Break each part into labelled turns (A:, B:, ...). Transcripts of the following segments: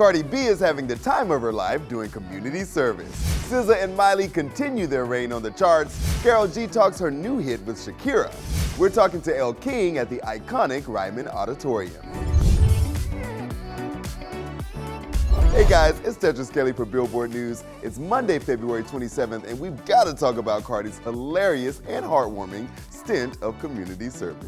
A: Cardi B is having the time of her life doing community service. SZA and Miley continue their reign on the charts. Karol G talks her new hit with Shakira. We're talking to Elle King at the iconic Ryman Auditorium. Hey guys, it's Tetris Kelly for Billboard News. It's Monday, February 27th, and we've got to talk about Cardi's hilarious and heartwarming stint of community service.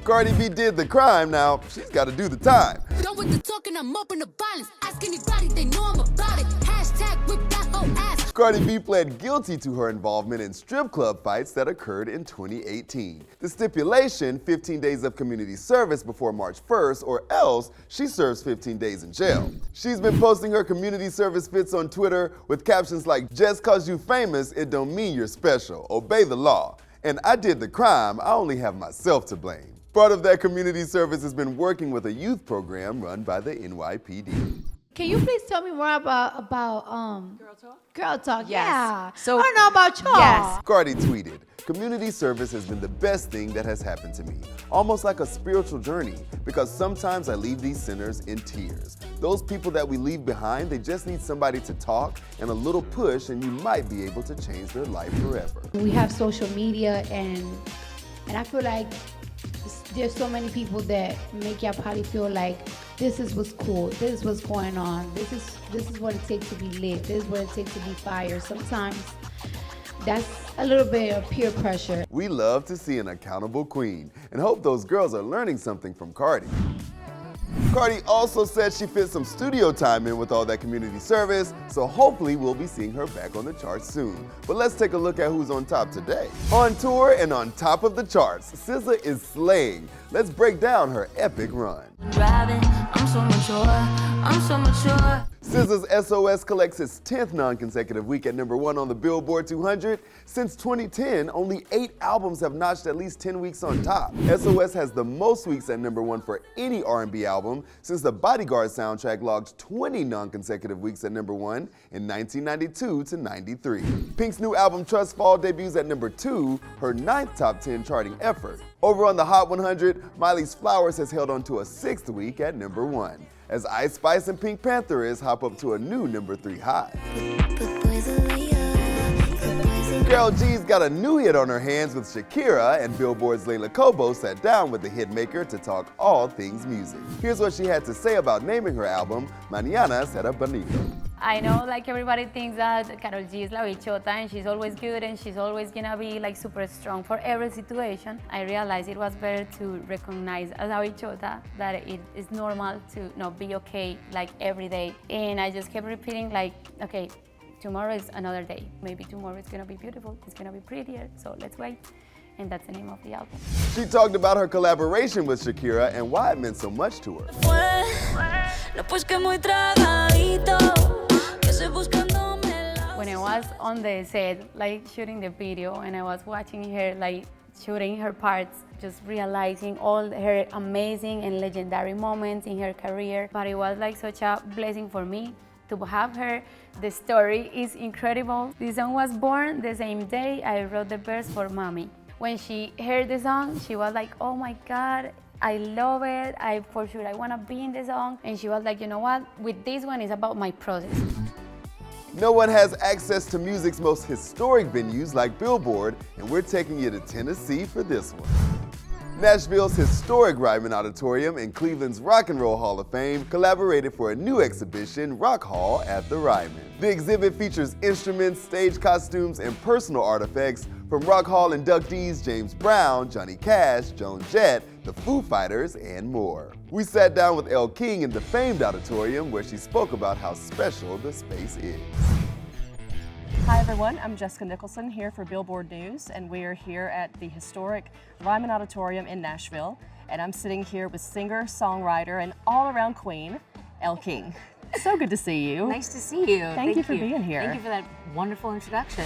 A: Cardi B did the crime, now she's got to do the time.
B: Done with the talking, I'm up in the violence. Ask anybody, they know I'm about it. Hashtag whip that whole ass.
A: Cardi B pled guilty to her involvement in strip club fights that occurred in 2018. The stipulation, 15 days of community service before March 1st, or else she serves 15 days in jail. She's been posting her community service fits on Twitter with captions like, "Just cause you famous, it don't mean you're special. Obey the law. And I did the crime, I only have myself to blame." Part of that community service has been working with a youth program run by the NYPD.
C: Can you please tell me more about
D: Girl Talk?
C: Girl Talk?
D: Yes.
C: Yeah.
D: So,
C: I don't know about y'all.
D: Yes.
A: Cardi tweeted, "Community service has been the best thing that has happened to me. Almost like a spiritual journey, because sometimes I leave these centers in tears. Those people that we leave behind, they just need somebody to talk and a little push, and you might be able to change their life forever."
C: We have social media, and I feel like there's so many people that make y'all probably feel like this is what's cool, this is what's going on, this is what it takes to be lit, this is what it takes to be fire. Sometimes that's a little bit of peer pressure.
A: We love to see an accountable queen and hope those girls are learning something from Cardi. Cardi also said she fit some studio time in with all that community service, so hopefully we'll be seeing her back on the charts soon. But let's take a look at who's on top today. On tour and on top of the charts, SZA is slaying. Let's break down her epic run.
B: Driving, I'm so mature.
A: SZA's SOS collects its 10th non-consecutive week at #1 on the Billboard 200. Since 2010, only 8 albums have notched at least 10 weeks on top. SOS has the most weeks at #1 for any R&B album since the Bodyguard soundtrack logged 20 non-consecutive weeks at #1 in 1992 to 93. Pink's new album Trust Fall debuts at #2, her 9th top 10 charting effort. Over on the Hot 100, Miley's Flowers has held on to a 6th week at #1, as Ice Spice and Pink Pantheress hop up to a new #3 high. Karol G's got a new hit on her hands with Shakira, and Billboard's Layla Cobo sat down with the hitmaker to talk all things music. Here's what she had to say about naming her album Mañana Será Bonito.
E: I know like everybody thinks that Karol G is la bichota and she's always good and she's always gonna be like super strong for every situation. I realized it was better to recognize as a bichota that it is normal to not be okay like every day. And I just kept repeating like, okay, tomorrow is another day. Maybe tomorrow it's gonna be beautiful, it's gonna be prettier, so let's wait. And that's the name of the album.
A: She talked about her collaboration with Shakira and why it meant so much to her.
E: When I was on the set, like shooting the video, and I was watching her like shooting her parts, just realizing all her amazing and legendary moments in her career. But it was like such a blessing for me to have her. The story is incredible. This song was born the same day I wrote the verse for Mommy. When she heard the song, she was like, "Oh my God, I love it. For sure I wanna be in the song." And she was like, "You know what? With this one, it's about my process."
A: No one has access to music's most historic venues like Billboard, and we're taking you to Tennessee for this one. Nashville's historic Ryman Auditorium and Cleveland's Rock and Roll Hall of Fame collaborated for a new exhibition, Rock Hall at the Ryman. The exhibit features instruments, stage costumes, and personal artifacts from Rock Hall inductees James Brown, Johnny Cash, Joan Jett, the Foo Fighters, and more. We sat down with Elle King in the famed auditorium where she spoke about how special the space is.
D: Hi everyone, I'm Jessica Nicholson here for Billboard News, and we are here at the historic Ryman Auditorium in Nashville, and I'm sitting here with singer, songwriter, and all-around queen, Elle King. So good to see you.
F: Nice to see you.
D: Thank you for being here.
F: Thank you for that wonderful introduction.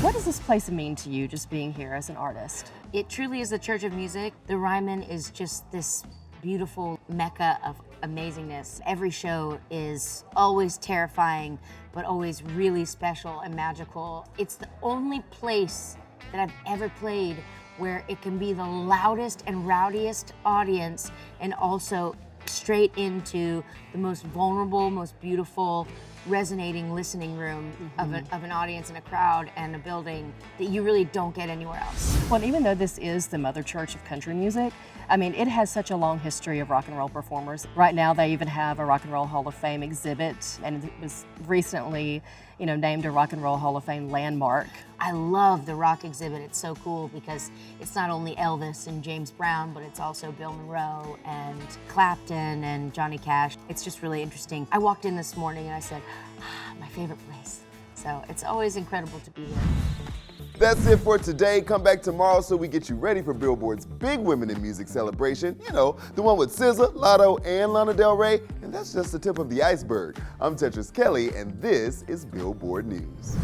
D: What does this place mean to you, just being here as an artist?
F: It truly is the church of music. The Ryman is just this beautiful mecca of amazingness. Every show is always terrifying, but always really special and magical. It's the only place that I've ever played where it can be the loudest and rowdiest audience and also straight into the most vulnerable, most beautiful, resonating listening room of an audience and a crowd and a building that you really don't get anywhere else.
D: Well, even though this is the mother church of country music, I mean, it has such a long history of rock and roll performers. Right now, they even have a Rock and Roll Hall of Fame exhibit, and it was recently, named a Rock and Roll Hall of Fame landmark.
F: I love the rock exhibit. It's so cool because it's not only Elvis and James Brown, but it's also Bill Monroe and Clapton and Johnny Cash. It's just really interesting. I walked in this morning and I said, my favorite place. So it's always incredible to be here.
A: That's it for today. Come back tomorrow so we get you ready for Billboard's big Women in Music celebration. The one with SZA, Lotto, and Lana Del Rey. And that's just the tip of the iceberg. I'm Tetris Kelly, and this is Billboard News.